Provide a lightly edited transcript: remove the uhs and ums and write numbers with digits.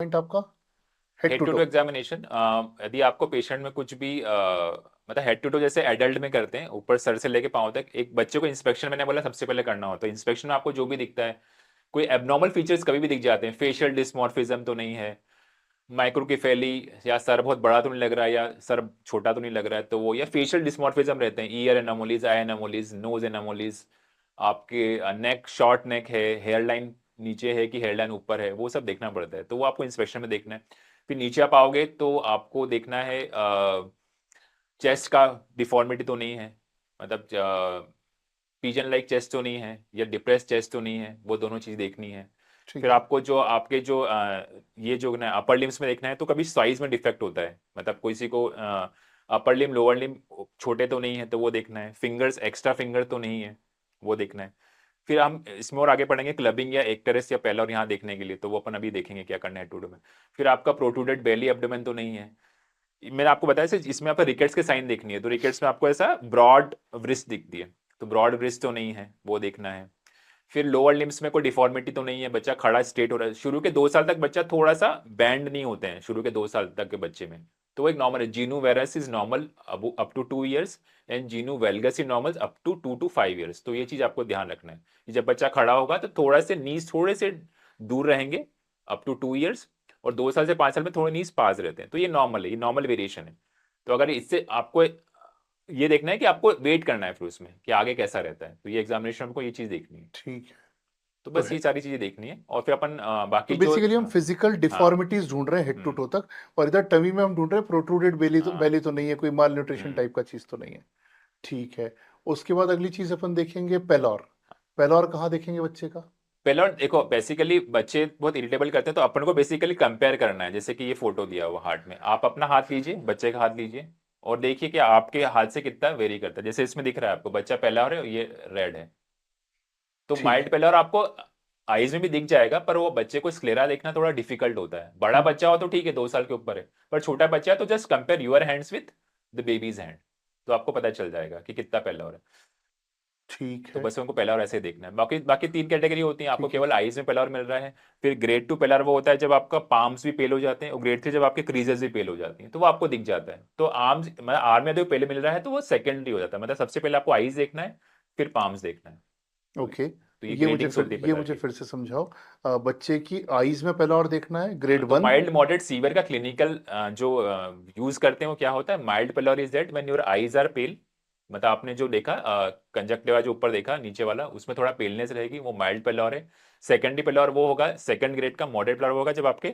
Point आपका head head to to to toe. Examination, यदि आपको पेशेंट में कुछ भी मतलब हेड टू टू जैसे एडल्ट में करते हैं, ऊपर सर से लेके पाँव तक एक बच्चे को इंस्पेक्शन मैंने बोला सबसे पहले करना होता है। इंस्पेक्शन में आपको जो भी दिखता है, कोई एबनॉर्मल फीचर्स कभी भी दिख जाते हैं, फेशियल डिस्मॉर्फिज्म तो नहीं है, माइक्रोकेफेली, या सर बहुत बड़ा तो नहीं लग रहा है, या सर छोटा तो नहीं लग रहा है, तो वो या फेशियल डिस्मॉर्फिज्म रहते हैं, ईयर एनोमलीज, आई एनोमलीज, नोज एनोमलीज, आपके नेक शॉर्ट नेक है, हेयर लाइन नीचे है कि हेयर लाइन ऊपर है, वो सब देखना पड़ता है। तो वो आपको इंस्पेक्शन में देखना है। फिर नीचे आप आओगे तो आपको देखना है चेस्ट का डिफॉर्मिटी तो नहीं है, मतलब पिजन लाइक चेस्ट तो नहीं है, या डिप्रेस चेस्ट तो नहीं है, वो दोनों चीज़ देखनी है। ठीक फिर है। आपको जो आपके जो ये जो ना अपर लिम्स में देखना है, तो कभी साइज में डिफेक्ट होता है, मतलब किसी को अपर लिम लोअर लिम छोटे तो नहीं है, तो वो देखना है। फिंगर्स एक्स्ट्रा फिंगर तो नहीं है, वो देखना है। फिर हम इसमें और आगे पढ़ेंगे क्लबिंग या एक्टरेस या पेलर यहाँ देखने के लिए, तो वो अपन अभी देखेंगे क्या करना है टूडो में। फिर आपका प्रोट्रूडेड बेली एब्डोमेन तो नहीं है। मैंने आपको बताया सर, इसमें आपको रिकेट्स के साइन देखनी है, तो रिकेट्स में आपको ऐसा ब्रॉड व्रिस्ट दिखती है, तो ब्रॉड व्रिस्ट तो नहीं है, वो देखना है। फिर लोअर लिम्स में कोई डिफॉर्मिटी तो नहीं है, बच्चा खड़ा स्ट्रेट हो रहा है। शुरू के 2 साल तक बच्चा थोड़ा सा बैंड नहीं होते हैं, शुरू के 2 साल तक के बच्चे में, तो वो एक नॉर्मल है। Genu varus is normal up to 2 years, and genu valgus is normal up to 2 to 5 years. तो ये चीज आपको ध्यान रखना है कि जब बच्चा खड़ा होगा तो थोड़ा से नीज थोड़े से दूर रहेंगे अप टू 2 ईयर्स, और 2 साल से 5 साल में थोड़े नीज पास रहते हैं। तो ये नॉर्मल है, ये नॉर्मल वेरिएशन है। तो अगर इससे आपको ये देखना है कि आपको वेट करना है फिर उसमें कि आगे कैसा रहता है, तो ये एग्जामिनेशन हमको ये चीज देखनी है। ठीक है। तो तो बस है ये सारी चीजें देखनी है, और फिर अपन तो बाकी जो बेसिकली हम फिजिकल हाँ। डिफॉर्मिटीज ढूंढ रहे हैं हेड टू हम्म। टो तक। और इधर टमी में हम ढूंढ रहे हैं प्रोट्रूडेड हाँ। बेली तो नहीं है, कोई माल न्यूट्रिशन हम्म। टाइप का चीज तो नहीं है। ठीक है। उसके बाद अगली चीज अपन देखेंगे पेलॉर। पेलॉर कहाँ देखेंगे बच्चे का? पहले और देखो, बेसिकली बच्चे बहुत इरिटेबल करते हैं, तो अपन को बेसिकली कंपेयर करना है। जैसे कि ये फोटो दिया हुआ हार्ट में, आप अपना हाथ लीजिए, बच्चे का हाथ लीजिए, और देखिए कि आपके हाथ से कितना वेरी करता है। जैसे इसमें दिख रहा है आपको बच्चा पहला और ये रेड है, तो ठीक माइल्ड है। पहला और आपको आईज में भी दिख जाएगा, पर वो बच्चे को स्क्लेरा देखना थोड़ा डिफिकल्ट होता है। बड़ा हम्म, बच्चा हो तो ठीक है, 2 साल के ऊपर है, पर छोटा बच्चा है तो just compare your hands with the babies hand, तो आपको पता चल जाएगा कि कितना पहला और है। ठीक तो है। बस उनको पेलर ऐसे देखना है। बाकी बाकी 3 कैटेगरी होती हैं, आपको ठीक है। केवल आईज में पेलर मिल रहा है। फिर ग्रेड 2 पेलर वो होता है जब आपका पाम्स भी पेल हो जाते हैं, और ग्रेड 3 जब आपके क्रीजेस भी पेल हो जाती हैं, तो वो आपको दिख जाता है। तो आर्म्स मतलब आर्म में जो पहले मिल रहा है तो वो सेकेंडरी हो जाता है, मतलब सबसे पहले आपको आईज देखना है, फिर पाम्स देखना है। ओके। तो ये ग्रेडिंग्स होती है ये पेलर मुझे की। फिर से समझाओ। बच्चे की आईज में पेलॉर देखना है ग्रेड तो 1। माइल्ड मॉडरेट सीवियर का क्लिनिकल जो यूज करते हैं वो क्या होता है, mild pallor is that when your eyes are pale, मतलब आपने जो देखा कंजक्टिवा जो ऊपर देखा नीचे वाला, उसमें थोड़ा पेलनेस रहेगी, वो माइल्ड पेलर है। सेकेंडरी पेलर वो होगा, सेकंड ग्रेड का मॉडरेट पेलर होगा जब आपके